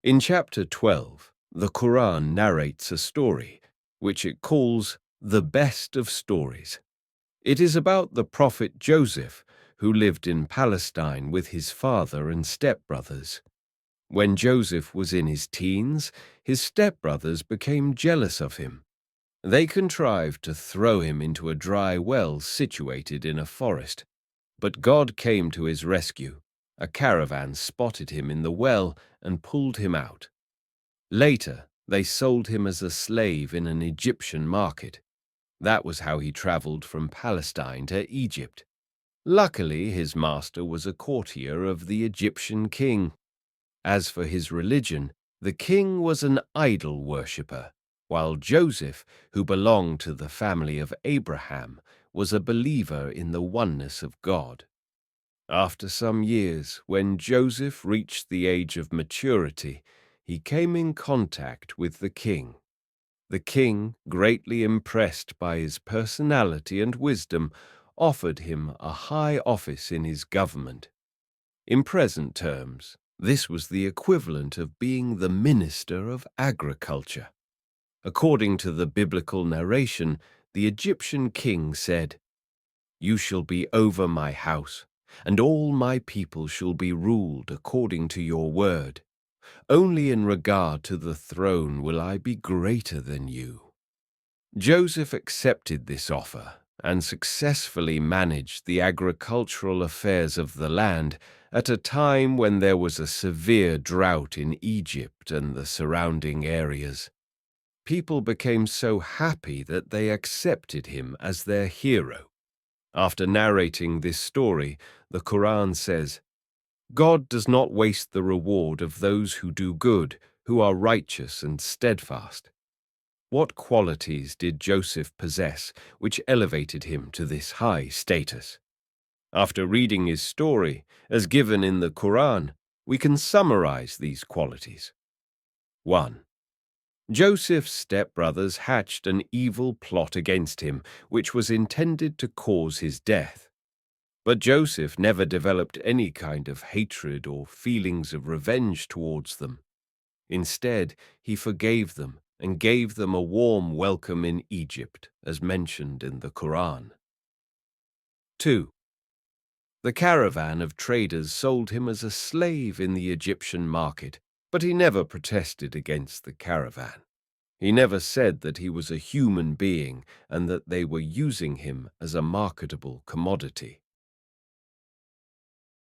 In chapter 12, the Quran narrates a story, which it calls the best of stories. It is about the prophet Joseph, who lived in Palestine with his father and stepbrothers. When Joseph was in his teens, his stepbrothers became jealous of him. They contrived to throw him into a dry well situated in a forest. But God came to his rescue. A caravan spotted him in the well and pulled him out. Later, they sold him as a slave in an Egyptian market. That was how he traveled from Palestine to Egypt. Luckily, his master was a courtier of the Egyptian king. As for his religion, the king was an idol worshipper, while Joseph, who belonged to the family of Abraham, was a believer in the oneness of God. After some years, when Joseph reached the age of maturity, he came in contact with the king. The king, greatly impressed by his personality and wisdom, offered him a high office in his government. In present terms, this was the equivalent of being the minister of agriculture. According to the biblical narration, the Egyptian king said, "You shall be over my house, and all my people shall be ruled according to your word. Only in regard to the throne will I be greater than you." Joseph accepted this offer and successfully managed the agricultural affairs of the land at a time when there was a severe drought in Egypt and the surrounding areas. People became so happy that they accepted him as their hero. After narrating this story, the Quran says, "God does not waste the reward of those who do good, who are righteous and steadfast." What qualities did Joseph possess which elevated him to this high status? After reading his story, as given in the Quran, we can summarize these qualities. 1. Joseph's stepbrothers hatched an evil plot against him, which was intended to cause his death. But Joseph never developed any kind of hatred or feelings of revenge towards them. Instead, he forgave them and gave them a warm welcome in Egypt, as mentioned in the Quran. 2. The caravan of traders sold him as a slave in the Egyptian market, but he never protested against the caravan. He never said that he was a human being and that they were using him as a marketable commodity.